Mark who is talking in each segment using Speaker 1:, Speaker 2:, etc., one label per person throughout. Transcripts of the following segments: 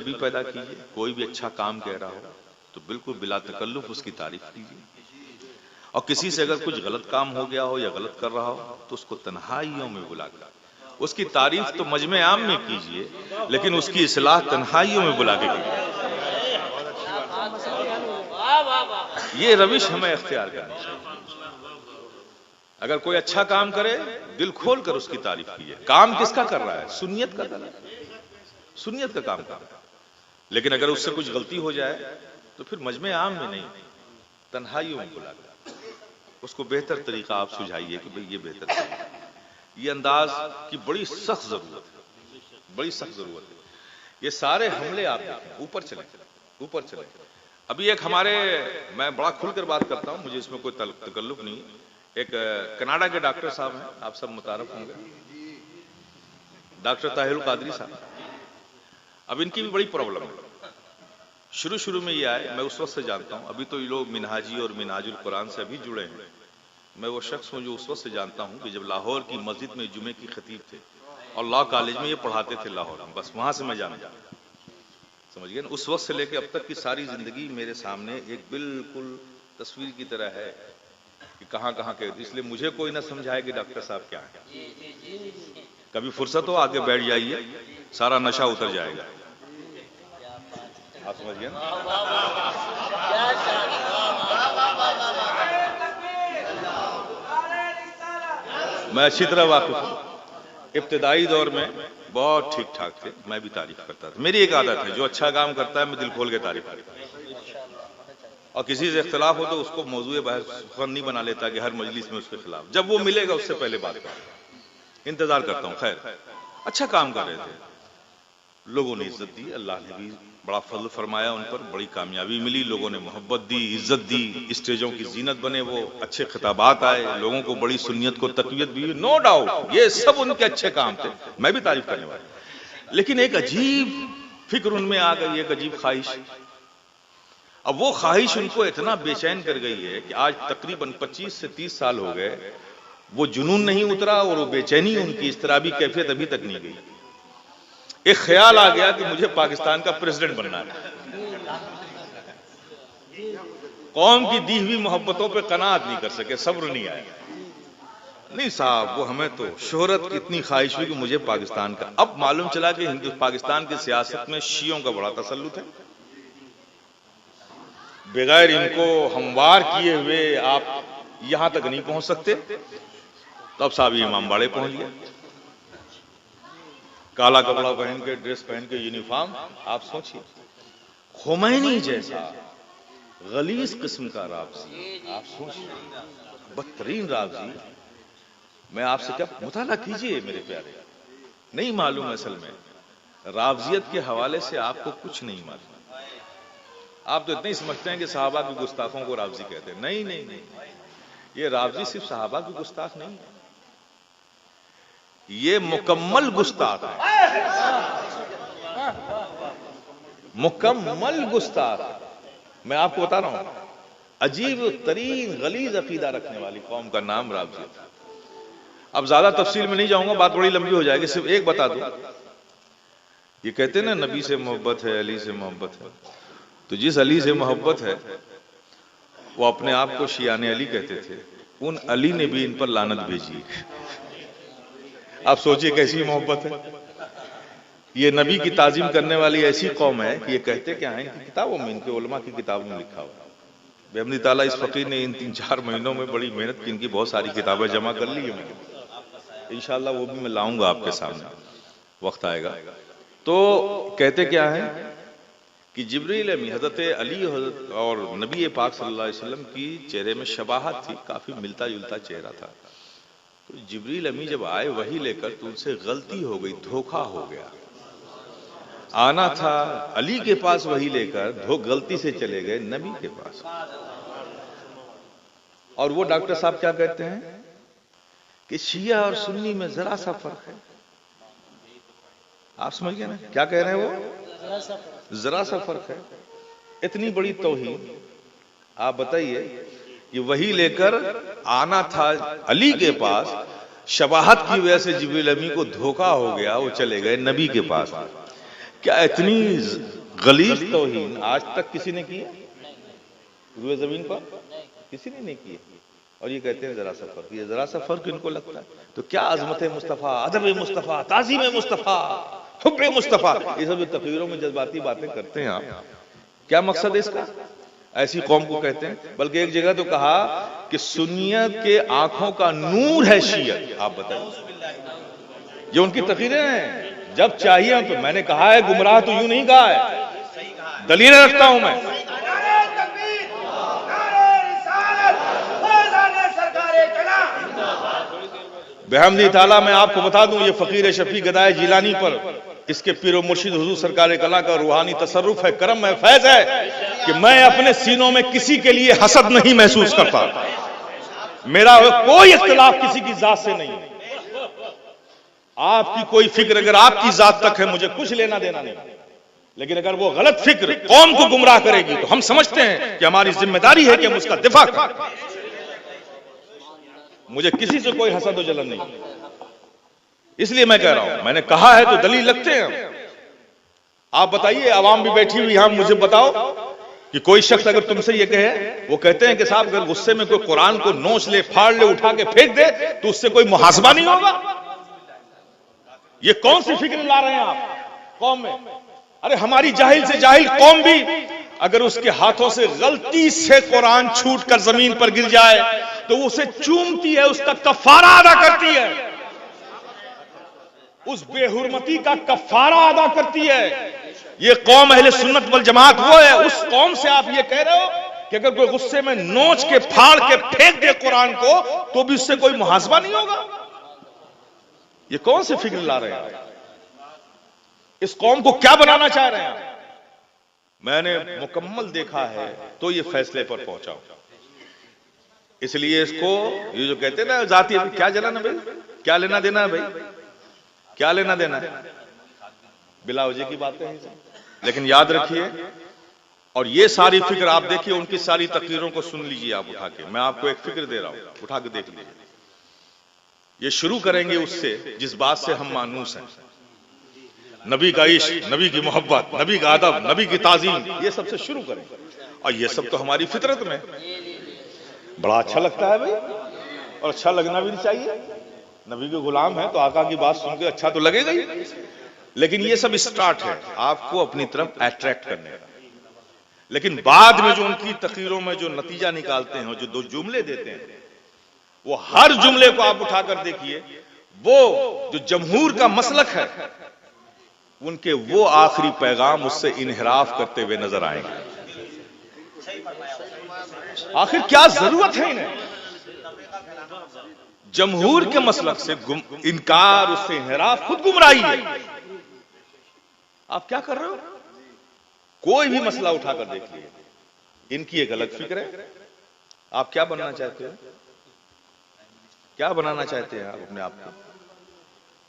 Speaker 1: بھی پیدا کیجیے، کوئی بھی اچھا کام کہہ رہا ہو تو بالکل بلا تکلف اس کی تعریف کیجیے، اور کسی سے اگر کچھ غلط کام ہو گیا ہو یا غلط کر رہا ہو تو اس کو تنہائیوں میں بلا کر اس کی تعریف تو مجمع عام میں کیجیے، لیکن اس کی اصلاح تنہائیوں میں بلا کے کیجیے۔ یہ روش ہمیں اختیار کرنی چاہیے۔ اگر کوئی اچھا کام کرے دل کھول کر اس کی تعریف کیجیے۔ کام کس کا کر رہا ہے؟ سنیت کا کر رہا ہے، سنیت کا کام کر رہا ہے، لیکن اگر اس سے کچھ غلطی ہو جائے تو پھر مجمع عام میں نہیں، تنہائیوں میں بلا کر اس کو بہتر طریقہ آپ سجھائیے کہ بھئی یہ بہتر طریقہ۔ یہ انداز کی بڑی سخت ضرورت ہے، بڑی سخت ضرورت ہے۔ یہ سارے حملے آپ دیکھیں، اوپر چلیں، اوپر چلیں۔ ابھی ایک ہمارے، میں بڑا کھل کر بات کرتا ہوں، مجھے اس میں کوئی تکلف نہیں، ایک کینیڈا کے ڈاکٹر صاحب ہیں، آپ سب متعارف ہوں گے، ڈاکٹر طاہر القادری صاحب۔ اب ان کی بھی بڑی پرابلم ہے۔ شروع میں یہ آئے، میں اس وقت سے جانتا ہوں، ابھی تو یہ لوگ منہاجی اور منہاج القرآن سے ابھی جڑے ہیں۔ میں وہ شخص ہوں جو اس وقت سے جانتا ہوں کہ جب لاہور کی مسجد میں جمعے کی خطیب تھے اور لا کالج میں یہ پڑھاتے تھے لاہور میں، بس وہاں سے میں جانا سمجھ گئے نا۔ اس وقت سے لے کے اب تک کی ساری زندگی میرے سامنے ایک بالکل تصویر کی طرح ہے کہ کہاں کہاں کے، اس لیے مجھے کوئی نہ سمجھائے کہ ڈاکٹر صاحب کیا ہے۔ کبھی فرصت ہو آگے بیٹھ جائیے، سارا نشہ اتر جائے گا۔ آپ سمجھ گئے نا؟ میں اچھی طرح واقف ہوں۔ ابتدائی دور میں بہت ٹھیک ٹھاک تھے، میں بھی تعریف کرتا تھا۔ میری ایک عادت ہے، جو اچھا کام کرتا ہے میں دل کھول کے تعریف کرتا ہوں، اور کسی سے اختلاف ہو تو اس کو موضوع بحث نہیں بنا لیتا کہ ہر مجلس میں اس کے خلاف۔ جب وہ ملے گا اس سے پہلے بات کروں، انتظار کرتا ہوں۔ خیر، اچھا کام کر رہے تھے، لوگوں نے عزت دی، اللہ نے بھی بڑا فضل فرمایا ان پر، بڑی کامیابی ملی، لوگوں نے محبت دی، عزت دی، اسٹیجوں کی زینت بنے، وہ اچھے خطابات آئے، لوگوں کو بڑی سنیت کو تقویت بھی، نو ڈاؤٹ یہ سب ان کے اچھے کام تھے، میں بھی تعریف کرنے والا۔ لیکن ایک عجیب فکر ان میں آ گئی، ایک عجیب خواہش۔ اب وہ خواہش ان کو اتنا بے چین کر گئی ہے کہ آج تقریباً 25 سے 30 سال ہو گئے، وہ جنون نہیں اترا اور وہ بے چینی، ان کی اضطرابی کیفیت ابھی تک نہیں گئی۔ ایک خیال آ گیا کہ مجھے پاکستان کا پریزیڈنٹ بننا ہے۔ قوم کی دی ہوئی محبتوں پہ قناعت نہیں کر سکے، صبر نہیں آیا۔ نہیں صاحب، وہ ہمیں تو شہرت کی اتنی خواہش ہوئی کہ مجھے پاکستان کا۔ اب معلوم چلا کہ پاکستان کی سیاست میں شیعوں کا بڑا تسلط ہے، بغیر ان کو ہموار کیے ہوئے آپ یہاں تک نہیں پہنچ سکتے۔ تو اب صاحب امام باڑے پہنچ گیا، کالا کپڑا پہن کے، ڈریس پہن کے، یونیفارم۔ آپ سوچئے، خمینی جیسا غلیظ قسم کا رافضی، آپ سوچئے، بدترین رافضی۔ میں آپ سے کیا مطالعہ کیجئے میرے پیارے، نہیں معلوم اصل میں رافضیت کے حوالے سے آپ کو کچھ نہیں معلوم۔ آپ تو اتنے ہی سمجھتے ہیں کہ صحابہ کی گستاخوں کو رافضی کہتے ہیں۔ نہیں نہیں نہیں، یہ رافضی صرف صحابہ کی گستاخ نہیں ہے، یہ مکمل گستاخ ہے، مکمل گستاخ۔ میں آپ کو بتا رہا ہوں، عجیب ترین غلیظ عقیدہ رکھنے والی قوم کا نام رافضی ہے۔ اب زیادہ تفصیل میں نہیں جاؤں گا، بات بڑی لمبی ہو جائے گی، صرف ایک بتا دوں۔ یہ کہتے ہیں نا نبی سے محبت ہے، علی سے محبت ہے، تو جس علی سے محبت ہے وہ اپنے آپ کو شیعان علی کہتے تھے، ان علی نے بھی ان پر لعنت بھیجی۔ آپ سوچئے کیسی محبت ہے۔ یہ نبی کی تعظیم کرنے والی ایسی قوم ہے کہ یہ کہتے کیا ہیں، ان کی کتابوں میں، ان کے علماء کی کتابوں میں لکھا ہوا ہے۔ بحمد تعالیٰ اس فقیر نے ان 3-4 مہینوں میں بڑی محنت کی، ان کی بہت ساری کتابیں جمع کر لی ہیں، انشاءاللہ وہ بھی میں لاؤں گا آپ کے سامنے، وقت آئے گا۔ تو کہتے کیا ہیں کہ جبریل امین، حضرت علی اور نبی پاک صلی اللہ علیہ وسلم کی چہرے میں شباہت تھی، کافی ملتا جلتا چہرہ تھا۔ تو جبریل امین جب آئے وحی لے کر تو ان سے غلطی ہو گئی، دھوکہ ہو گیا۔ آنا تھا علی کے پاس وحی لے کر، غلطی سے چلے گئے نبی کے پاس۔ اور وہ ڈاکٹر صاحب کیا کہتے ہیں کہ شیعہ اور سنی میں ذرا سا فرق ہے۔ آپ سمجھ گئے نا کیا کہہ رہے ہیں وہ؟ ذرا سا فرق ہے۔ اتنی بڑی توہین، آپ بتائیے، یہ وحی لے کر آنا تھا علی کے پاس، شباہت کی وجہ سے جبریل امین کو دھوکہ ہو گیا، وہ چلے گئے نبی کے پاس۔ کیا اتنی غلیظ توہین آج تک کسی نے کی ہے روئے زمین پر؟ کسی نے نہیں کی. اور یہ کہتے ہیں ذرا سا فرق. یہ ذرا سا فرق ان کو لگتا ہے تو کیا عظمت مصطفیٰ، ادب مصطفیٰ، تعظیم مصطفیٰ، حب مصطفیٰ، یہ سب جو تقریروں میں جذباتی باتیں کرتے ہیں آپ، کیا مقصد ہے اس کا؟ ایسی قوم کو کہتے ہیں. بلکہ ایک جگہ تو کہا کہ سنیت کے آنکھوں کا نور ہے شیعت. آپ بتائیں، یہ ان کی تقریریں ہیں. جب چاہیے تو میں نے کہا ہے گمراہ تو یوں نہیں کہا ہے، دلیلیں رکھتا ہوں میں. بحمدی تعالیٰ میں آپ کو بتا دوں یہ فقیر شفیع گدائے جیلانی پر اس کے پیر و مرشد حضور سرکار کلا کا روحانی تصرف ہے، کرم ہے، فیض ہے کہ میں اپنے سینوں میں کسی کے لیے حسد نہیں محسوس کرتا. میرا کوئی اختلاف کسی کی ذات سے نہیں. آپ کی کوئی فکر اگر آپ کی ذات تک ہے مجھے کچھ لینا دینا نہیں، لیکن اگر وہ غلط فکر قوم کو گمراہ کرے گی تو ہم سمجھتے ہیں کہ ہماری ذمہ داری ہے کہ ہم اس کا دفاع کریں. مجھے کسی سے کوئی حسد و جلن نہیں. اس لیے میں کہہ رہا ہوں، میں نے کہا ہے تو دلیل لگتے ہیں. آپ بتائیے، عوام بھی بیٹھی ہوئی یہاں، مجھے بتاؤ کہ کوئی شخص اگر تم سے یہ کہے، وہ کہتے ہیں کہ صاحب اگر غصے میں کوئی قرآن کو نوچ لے، پھاڑ لے، اٹھا کے پھینک دے تو اس سے کوئی محاسبہ نہیں ہوگا. یہ کون سی فکر لا رہے ہیں آپ قوم میں؟ ارے ہماری جاہل سے جاہل قوم بھی اگر اس کے ہاتھوں سے غلطی سے قرآن چھوٹ کر زمین پر گر جائے تو وہ اسے چومتی ہے، اس کا کفارہ ادا کرتی ہے، اس بے حرمتی کا کفارہ ادا کرتی ہے. یہ قوم اہل سنت والجماعت وہ ہے. اس قوم سے آپ یہ کہہ رہے ہو کہ اگر کوئی غصے میں نوچ کے پھاڑ کے پھینک دے قرآن کو تو بھی اس سے کوئی محاسبہ نہیں ہوگا. یہ کون سی فکر لا رہے ہیں؟ اس قوم کو کیا بنانا چاہ رہے ہیں؟ میں نے مکمل دیکھا ہے تو یہ فیصلے پر پہنچا ہوں. اس لیے اس کو یہ جو کہتے ہیں نا ذاتی، کیا جلانا بھائی، کیا لینا دینا ہے بھائی، کیا لینا دینا ہے، بلا وجہ کی باتیں ہیں. لیکن یاد رکھیے، اور یہ ساری فکر آپ دیکھیے، ان کی ساری تقریروں کو سن لیجیے آپ اٹھا کے. میں آپ کو ایک فکر دے رہا ہوں، اٹھا کے دیکھ لیجیے. یہ شروع کریں گے اس سے جس بات سے ہم مانوس ہیں، نبی کا عشق، نبی کی محبت، نبی کا ادب، نبی کی تعظیم، یہ سب سے شروع کریں. اور یہ سب تو ہماری فطرت میں بڑا اچھا لگتا ہے بھائی، اور اچھا لگنا بھی چاہیے. نبی کے غلام ہیں تو آقا کی بات سن کے اچھا تو لگے گا ہی. لیکن یہ سب اسٹارٹ ہے آپ کو اپنی طرف اٹریکٹ کرنے کا. لیکن بعد میں جو ان کی تقریروں میں جو نتیجہ نکالتے ہیں، جو دو جملے دیتے ہیں، وہ ہر جملے کو آپ اٹھا کر دیکھیے، وہ جو جمہور کا مسلک ہے ان کے وہ آخری پیغام اس سے انحراف کرتے ہوئے نظر آئیں گے. آخر کیا ضرورت ہے انہیں؟ جمہور کے مسلک سے انکار، اس سے انحراف خود گمراہی ہے. آپ کیا کر رہے ہو؟ کوئی بھی مسئلہ اٹھا کر دیکھ لیے، ان کی ایک الگ فکر ہے. آپ کیا بننا چاہتے ہو؟ کیا بنانا چاہتے ہیں آپ اپنے آپ کو؟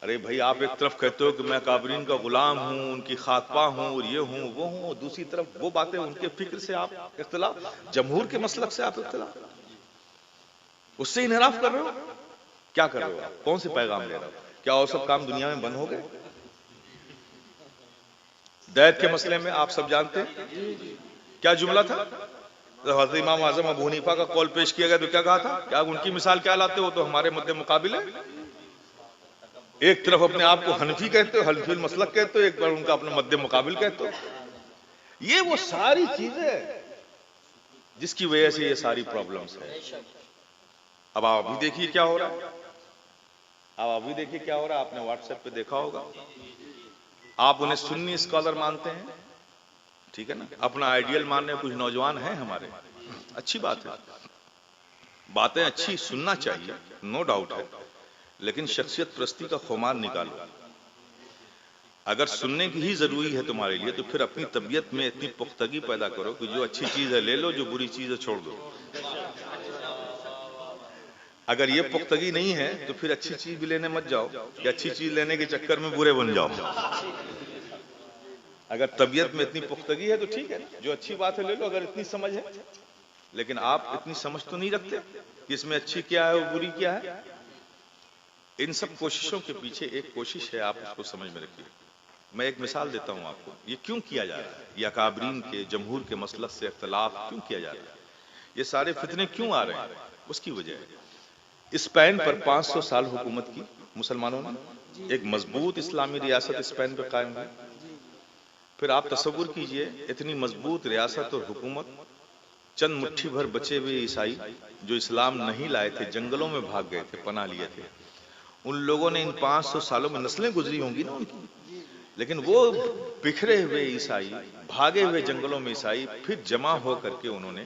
Speaker 1: ارے بھائی، آپ ایک طرف کہتے ہو کہ میں کابرین کا غلام ہوں، ان کی خاکپا ہوں، اور یہ ہوں وہ ہوں، دوسری طرف وہ باتیں ان کے فکر سے آپ اختلاف، جمہور کے مسلک سے آپ اختلاف، اس سے انحراف کر رہے ہو. کیا کر رہے ہو آپ؟ کون سے پیغام لے رہے ہو؟ کیا وہ سب کام دنیا میں بند ہو گئے؟ دیت کے مسئلے میں آپ سب جانتے ہیں کیا جملہ تھا؟ حضرت امام اعظم ابو حنیفہ کا قول پیش کیا گیا تو کیا کہا تھا؟ کیا ان کی مثال کیا لاتے ہو تو ہمارے مد مقابل ہے. ایک طرف اپنے آپ کو حنفی کہتے ہو، حنفی المسلک کہتے ہو، ایک بار ان کا اپنا مد مقابل کہتے ہو. یہ وہ ساری چیزیں جس کی وجہ سے یہ ساری پرابلمز ہیں. اب آپ ابھی دیکھیے کیا ہو رہا ہے. آپ نے واٹس ایپ پہ دیکھا ہوگا. آپ انہیں سنی اسکالر مانتے ہیں، ٹھیک ہے نا، اپنا آئیڈیل ماننے کچھ نوجوان ہیں ہمارے، اچھی بات ہے، باتیں اچھی سننا چاہیے، نو ڈاؤٹ ہے. لیکن شخصیت پرستی کا خمار نکالو. اگر سننے کی ہی ضروری ہے تمہارے لیے تو پھر اپنی طبیعت میں اتنی پختگی پیدا کرو کہ جو اچھی چیز ہے لے لو، جو بری چیز ہے چھوڑ دو. اگر یہ پختگی نہیں ہے تو پھر اچھی چیز بھی لینے مت جاؤ کہ اچھی چیز لینے کے چکر میں برے بن جاؤ. اگر طبیعت میں اتنی پختگی ہے تو ٹھیک ہے، جو اچھی بات ہے لے لو اگر اتنی سمجھ ہے. لیکن آپ اتنی سمجھ تو نہیں رکھتے کہ اس میں اچھی کیا ہے اور بری کیا ہے. ان سب کوششوں کے پیچھے ایک کوشش ہے، آپ اس کو سمجھ میں رکھیے. میں ایک مثال دیتا ہوں آپ کو، یہ کیوں کیا جا رہا ہے، یہ اکابرین کے جمہور کے مسلک سے اختلاف کیوں کیا جا رہا ہے، یہ سارے فتنے کیوں آ رہے ہیں؟ اس کی وجہ ہے اسپین پر 500 سال حکومت کی مسلمانوں نے، ایک مضبوط اسلامی ریاست اسپین پہ قائم ہوئی۔ پھر آپ تصور کیجئے اتنی مضبوط ریاست اور حکومت، چند مٹھی بھر بچے ہوئے عیسائی جو اسلام نہیں لائے تھے، جنگلوں میں بھاگ گئے تھے، پناہ لیے تھے، ان لوگوں نے ان 500 سالوں میں نسلیں گزری ہوں گی نا ان کی، لیکن وہ بکھرے ہوئے عیسائی، بھاگے ہوئے جنگلوں میں عیسائی پھر جمع ہو کر کے انہوں نے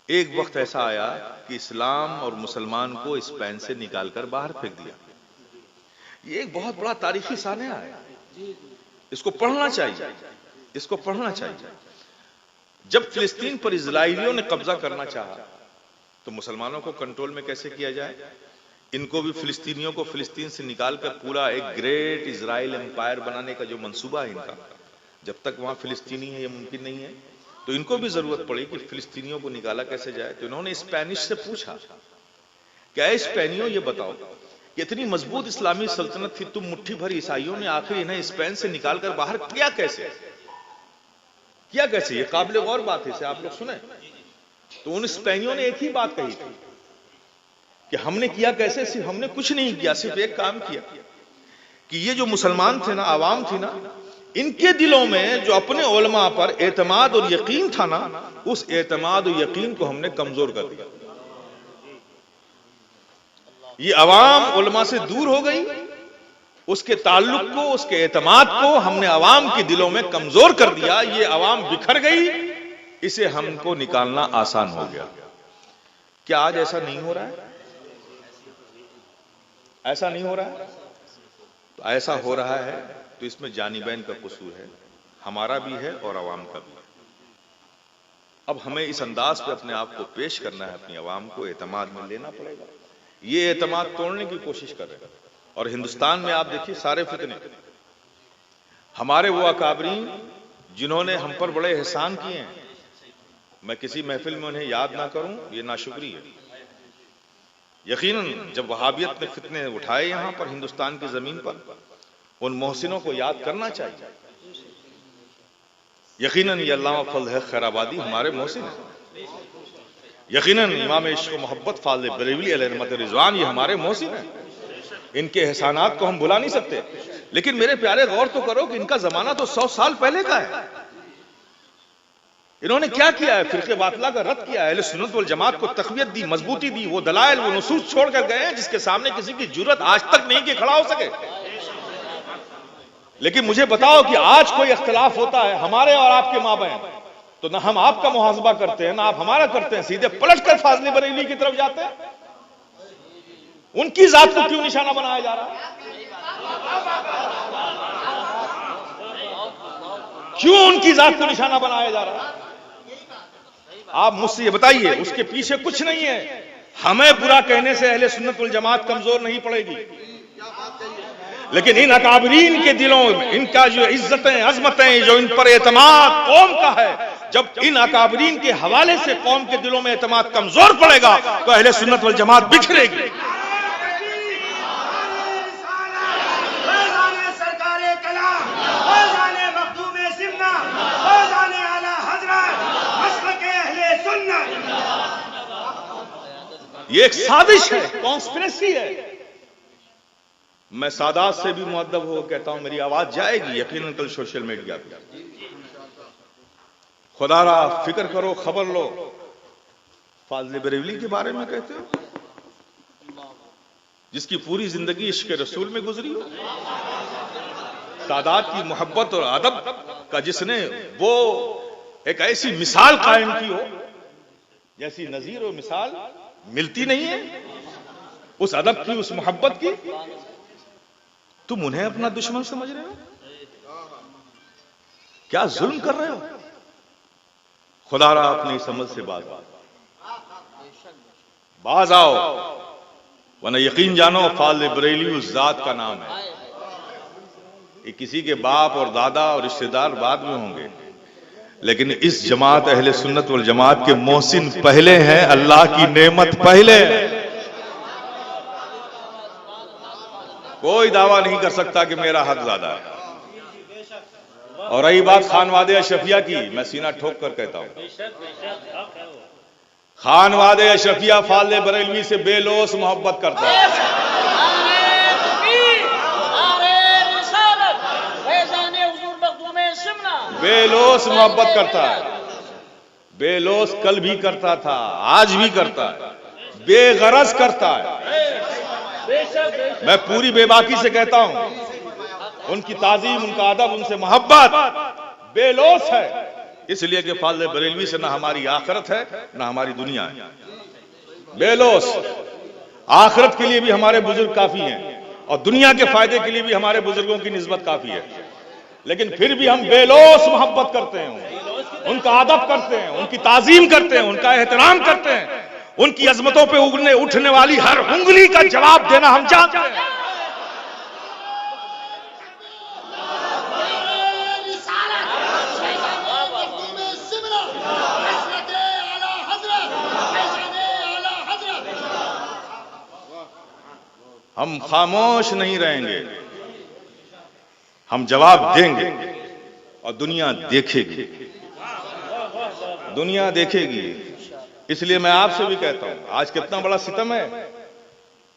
Speaker 1: ایک وقت ایسا آیا کہ اسلام اور مسلمان کو اسپین سے نکال کر باہر پھینک دیا۔ یہ ایک بہت بڑا تاریخی سانحہ ہے، اس کو پڑھنا چاہیے، اس کو پڑھنا چاہیے۔ جب فلسطین پر اسرائیلیوں نے قبضہ کرنا چاہا تو مسلمانوں کو کنٹرول میں کیسے کیا جائے؟ ان کو بھی فلسطینیوں کو فلسطین سے نکال کر پورا ایک گریٹ اسرائیل امپائر بنانے کا جو منصوبہ ہے ان کا، جب تک وہاں فلسطینی ہے یہ ممکن نہیں ہے، تو ان کو بھی ضرورت پڑی کہ فلسطینیوں کو نکالا کیسے جائے۔ تو انہوں نے اسپینش سے پوچھا کہ اے اسپینیوں یہ بتاؤ کہ اتنی مضبوط اسلامی سلطنت تھی، تم مٹھی بھر عیسائیوں نے آخر انہیں اسپین سے نکال کر باہر کیا کیسے؟ کیا کیسے؟ یہ قابل غور بات ہے، اسے آپ لوگ سنیں۔ تو ان اسپینیوں نے ایک ہی بات کہی تھی کہ ہم نے کیا کیسے؟ صرف ہم نے کچھ نہیں کیا، صرف ایک کام کیا کہ یہ جو مسلمان تھے نا، عوام تھی نا، ان کے دلوں میں جو اپنے علماء پر اعتماد اور یقین تھا نا، اس اعتماد اور یقین کو ہم نے کمزور کر دیا۔ یہ عوام علماء سے دور ہو گئی، اس کے تعلق کو، اس کے اعتماد کو ہم نے عوام کے دلوں میں کمزور کر دیا، یہ عوام بکھر گئی، اسے ہم کو نکالنا آسان ہو گیا۔ کیا آج ایسا نہیں ہو رہا ہے؟ ایسا نہیں ہو رہا ہے؟ تو ایسا ہو رہا ہے تو اس میں جانبین کا قصور ہے، ہمارا بھی ہے اور عوام کا بھی ہے۔ اب ہمیں اس انداز پہ اپنے آپ کو پیش کرنا ہے، اپنی عوام کو اعتماد میں لینا پڑے گا۔ یہ اعتماد توڑنے کی کوشش کر رہے ہیں، اور ہندوستان میں آپ دیکھیے سارے فتنے، ہمارے وہ اکابرین جنہوں نے ہم پر بڑے احسان کیے ہیں، میں کسی محفل میں انہیں یاد نہ کروں یہ ناشکری ہے۔ یقیناً جب وہابیت نے فتنے اٹھائے یہاں پر ہندوستان کی زمین پر، ان محسنوں کو یاد کرنا چاہیے۔ یقیناً یہ علامہ فضل حق خیر آبادی ہمارے محسن ہیں، یقیناً امام عشق و محبت فاضل بریلوی علیہ رحمت رضوان یہ ہمارے محسن ہیں، ان کے احسانات کو ہم بھلا نہیں سکتے۔ لیکن میرے پیارے غور تو کرو کہ ان کا زمانہ تو 100 سال پہلے کا ہے۔ انہوں نے کیا کیا ہے؟ فرقے باطلہ کا رد کیا ہے، اہل سنت والجماعت کو تقویت دی، مضبوطی دی، وہ دلائل، وہ نصوص چھوڑ کر گئے ہیں جس کے سامنے کسی کی جرأت آج تک نہیں کہ کھڑا ہو سکے۔ لیکن مجھے بتاؤ کہ آج کوئی اختلاف ہوتا ہے ہمارے اور آپ کے مابین، تو نہ ہم آپ کا محاسبہ کرتے ہیں نہ آپ ہمارا کرتے ہیں، سیدھے پلٹ کر فاضل بریلوی کی طرف جاتے ہیں۔ ان کی ذات کو کیوں نشانہ بنایا جا رہا ہے؟ کیوں ان کی ذات کو نشانہ بنایا جا رہا ہے؟ آپ مجھ سے یہ بتائیے، اس کے پیچھے کچھ نہیں ہے۔ ہمیں برا کہنے سے اہل سنت والجماعت کمزور نہیں پڑے گی، لیکن ان اکابرین کے دلوں میں ان کا جو عزتیں، عظمتیں، جو ان پر اعتماد قوم کا ہے، جب ان اکابرین کے حوالے سے قوم کے دلوں میں اعتماد کمزور پڑے گا تو اہل سنت والجماعت بکھرے گی۔ یہ ایک سازش ہے، کانسپریسی ہے۔ میں سادات سے بھی مؤدب ہو کہتا ہوں میری آواز جائے گی یقیناً کل سوشل میڈیا پہ۔ خدا را فکر کرو، خبر لو، فاضل بریلوی کے بارے میں کہتے ہو جس کی پوری زندگی عشق رسول میں گزری ہو، سادات کی محبت اور ادب کا جس نے وہ ایک ایسی مثال قائم کی ہو جیسی نظیر و مثال ملتی نہیں ہے، اس ادب کی، اس محبت کی، تم انہیں اپنا دشمن سمجھ رہے ہو؟ کیا ظلم کر رہے ہو؟ خدا را اپنی سمجھ سے باز آؤ، ورنہ یقین جانو فاضل بریلوی اس ذات کا نام ہے۔ یہ کسی کے باپ اور دادا اور رشتہ دار بعد میں ہوں گے، لیکن اس جماعت اہل سنت والجماعت کے محسن پہلے ہیں، اللہ کی نعمت پہلے ہے۔ کوئی دعویٰ نہیں کر سکتا کہ میرا حق زیادہ ہے۔ اور رہی بات خانوادہ اشرفیہ کی، میں سینہ ٹھوک کر کہتا ہوں، خانوادہ اشرفیہ فاضل بریلوی سے بے لوث محبت کرتا ہے، بے لوث محبت کرتا ہے، بے لوث کل بھی کرتا تھا، آج بھی کرتا ہے، بے غرض کرتا ہے۔ میں پوری بے باکی سے کہتا ہوں، ان کی تعظیم، ان کا ادب، ان سے محبت بے لوث ہے، اس لیے کہ فاضل بریلوی سے نہ ہماری آخرت ہے نہ ہماری دنیا ہے، بے لوث۔ آخرت کے لیے بھی ہمارے بزرگ کافی ہیں اور دنیا کے فائدے کے لیے بھی ہمارے بزرگوں کی نسبت کافی ہے، لیکن پھر بھی ہم بے لوث محبت کرتے ہیں، ان کا ادب کرتے ہیں، ان کی تعظیم کرتے ہیں، ان کا احترام کرتے ہیں، ان کی عظمتوں پہ اٹھنے والی ہر انگلی کا جواب دینا ہم جانتے ہیں۔ ہم خاموش نہیں رہیں گے، ہم جواب دیں گے، اور دنیا دیکھے گی، دنیا دیکھے گی۔ اس لیے میں آپ سے بھی کہتا ہوں، آج کتنا بڑا ستم ہے،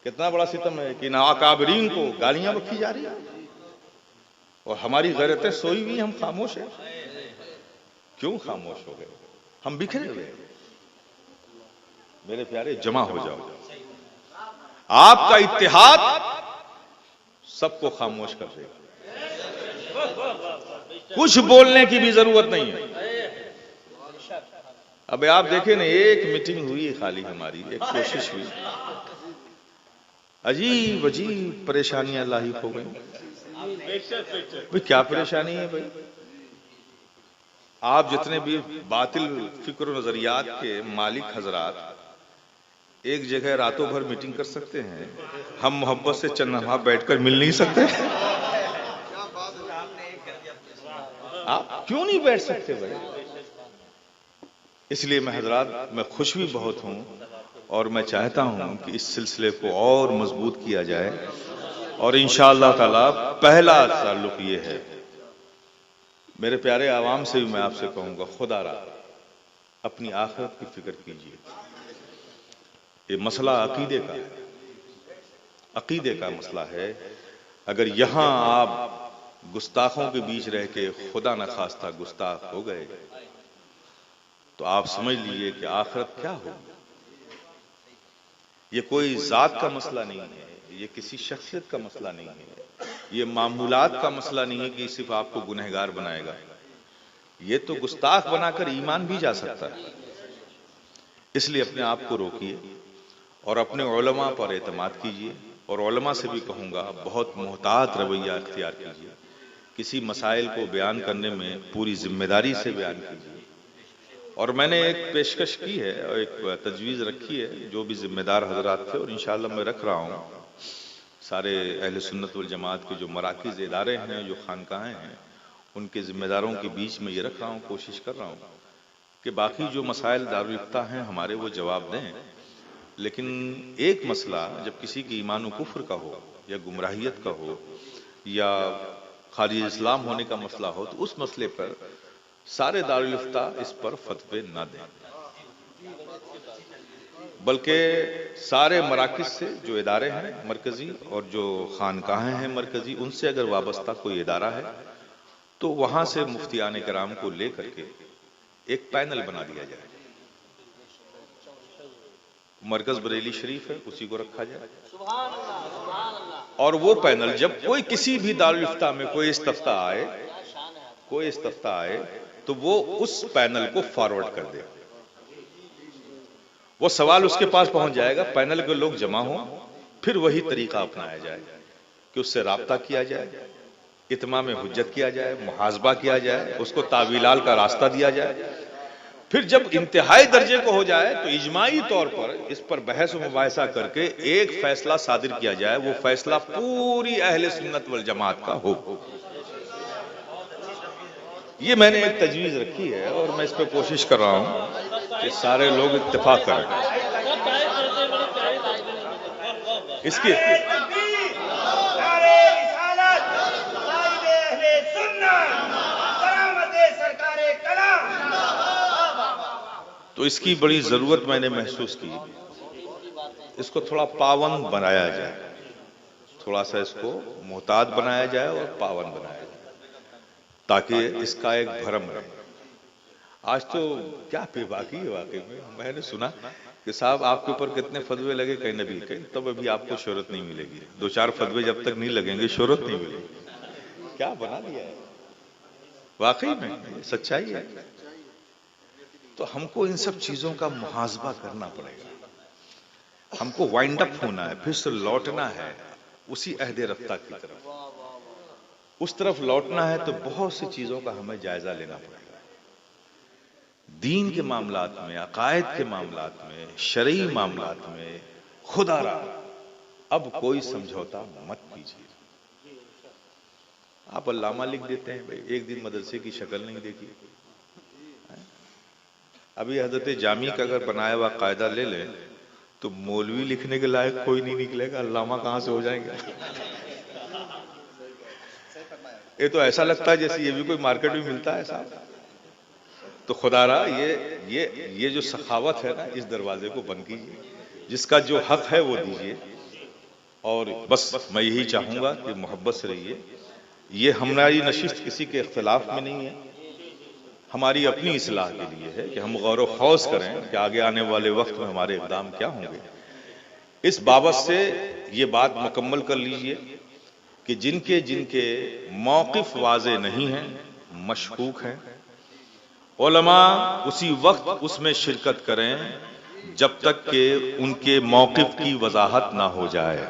Speaker 1: کتنا بڑا ستم ہے کہ ناکابرین کو گالیاں بکی جا رہی ہیں اور ہماری غیرتیں سوئی ہوئی، ہم خاموش ہیں۔ کیوں خاموش ہو گئے؟ ہم بکھرے ہوئے۔ میرے پیارے، جمع ہو جاؤ، آپ کا اتحاد سب کو خاموش کر دے گا، کچھ بولنے کی بھی ضرورت نہیں ہے۔ اب آپ دیکھیں نا، ایک میٹنگ ہوئی خالی، ہماری ایک کوشش ہوئی، عجیب عجیب پریشانیاں لاحق ہو گئیں۔ بھئی کیا پریشانی ہے بھائی؟ آپ جتنے بھی باطل فکر و نظریات کے مالک حضرات ایک جگہ راتوں بھر میٹنگ کر سکتے ہیں، ہم محبت سے چند لمحہ بیٹھ کر مل نہیں سکتے؟ آپ کیوں نہیں بیٹھ سکتے بھائی؟ اس لیے میں حضرات، میں خوش بھی بہت ہوں اور میں چاہتا ہوں کہ اس سلسلے کو اور مضبوط کیا جائے، اور انشاءاللہ تعالی پہلا تعلق یہ ہے، میرے پیارے عوام سے بھی میں آپ سے کہوں گا، خدا را اپنی آخرت کی فکر کیجیے۔ یہ مسئلہ عقیدے کا ہے، عقیدے کا مسئلہ ہے۔ اگر یہاں آپ گستاخوں کے بیچ رہ کے خدا نخواستہ گستاخ ہو گئے تو آپ سمجھ لیجئے کہ آخرت کیا ہوگی۔ یہ کوئی ذات کا مسئلہ نہیں ہے، یہ کسی شخصیت کا مسئلہ نہیں ہے، یہ معمولات کا مسئلہ نہیں ہے کہ صرف آپ کو گنہگار بنائے گا، یہ تو گستاخ بنا کر ایمان بھی جا سکتا ہے۔ اس لیے اپنے آپ کو روکیے اور اپنے علماء پر اعتماد کیجیے، اور علماء سے بھی کہوں گا بہت محتاط رویہ اختیار کیجیے، کسی مسائل کو بیان کرنے میں پوری ذمہ داری سے بیان کیجیے۔ اور میں نے ایک پیشکش کی ہے اور ایک تجویز رکھی ہے، جو بھی ذمہ دار حضرات تھے، اور انشاءاللہ میں رکھ رہا ہوں، سارے اہل سنت والجماعت کے جو مراکز ادارے ہیں، جو خانقاہیں ہیں، ان کے ذمہ داروں کے بیچ میں یہ رکھ رہا ہوں، کوشش کر رہا ہوں کہ باقی جو مسائل دارالافتاء ہیں ہمارے، وہ جواب دیں، لیکن ایک مسئلہ جب کسی کی ایمان و کفر کا ہو یا گمراہیت کا ہو یا خارج اسلام ہونے کا مسئلہ ہو، تو اس مسئلے پر سارے دارالافتاء اس پر فتوے نہ دیں، بلکہ سارے مراکز سے جو ادارے ہیں مرکزی اور جو خانقاہیں ہیں مرکزی، ان سے اگر وابستہ کوئی ادارہ ہے تو وہاں سے مفتیان کرام کو لے کر کے ایک پینل بنا دیا جائے۔ مرکز بریلی شریف ہے، اسی کو رکھا جائے، اور وہ پینل جب کوئی کسی بھی دارالافتاء میں کوئی استفتاء آئے تو وہ اس پینل کو فارورڈ کر دے، وہ سوال اس کے پاس پہنچ جائے گا، پینل کے لوگ جمع ہوں، پھر وہی طریقہ اپنایا جائے کہ اس سے رابطہ کیا جائے، اتمام حجت کیا جائے، محاسبہ کیا جائے، اس کو تاویلال کا راستہ دیا جائے، پھر جب انتہائی درجے کو ہو جائے تو اجماعی طور پر اس پر بحث و مباحثہ کر کے ایک فیصلہ صادر کیا جائے، وہ فیصلہ پوری اہل سنت والجماعت کا ہو۔ یہ میں نے ایک تجویز رکھی ہے اور میں اس پہ کوشش کر رہا ہوں کہ سارے لوگ اتفاق کریں اس کی۔ تو اس کی بڑی ضرورت میں نے محسوس کی، اس کو تھوڑا پابند بنایا جائے، تھوڑا سا اس کو محتاط بنایا جائے اور پابند بنایا جائے تاکہ اس کا ایک بھرم رہے۔ آج تو کیا بے باکی ہے واقعی میں نے سنا کہ صاحب آپ کے اوپر کتنے فتوے لگے، کہیں نبی کہیں تب ابھی آپ کو شہرت نہیں ملے گی، 2-4 فتوے جب تک نہیں لگیں گے شہرت نہیں ملے گی۔ کیا بنا دیا ہے واقعی میں، سچائی ہے۔ تو ہم کو ان سب چیزوں کا محاسبہ کرنا پڑے گا، ہم کو وائنڈ اپ ہونا ہے، پھر سے لوٹنا ہے اسی عہد رفتہ کی طرف۔ اس طرف لوٹنا ہے تو بہت سی چیزوں کا ہمیں جائزہ لینا پڑے گا، دین کے معاملات میں، عقائد کے معاملات میں، شرعی معاملات میں۔ خدا را اب کوئی سمجھوتا مت کیجیے۔ آپ علامہ لکھ دیتے ہیں، بھائی ایک دن مدرسے کی شکل نہیں دیکھی۔ ابھی حضرت جامی کا اگر بنایا ہوا قاعدہ لے لیں تو مولوی لکھنے کے لائق کوئی نہیں نکلے گا، علامہ کہاں سے ہو جائیں گے؟ یہ تو ایسا لگتا ہے جیسے یہ بھی کوئی مارکیٹ میں ملتا ہے صاحب۔ تو خدا را یہ جو سخاوت ہے نا، اس دروازے کو بند کیجیے، جس کا جو حق ہے وہ دیجیے۔ اور بس میں یہی چاہوں گا کہ محبت سے رہیے۔ یہ ہماری نشست کسی کے اختلاف میں نہیں ہے، ہماری اپنی اصلاح کے لیے ہے کہ ہم غور و خوض کریں کہ آگے آنے والے وقت میں ہمارے اقدام کیا ہوں گے۔ اس بابت سے یہ بات مکمل کر لیجئے کہ جن کے موقف واضح نہیں ہیں، مشکوک ہیں، علماء اسی وقت اس میں شرکت کریں جب تک کہ ان کے موقف کی وضاحت نہ ہو جائے۔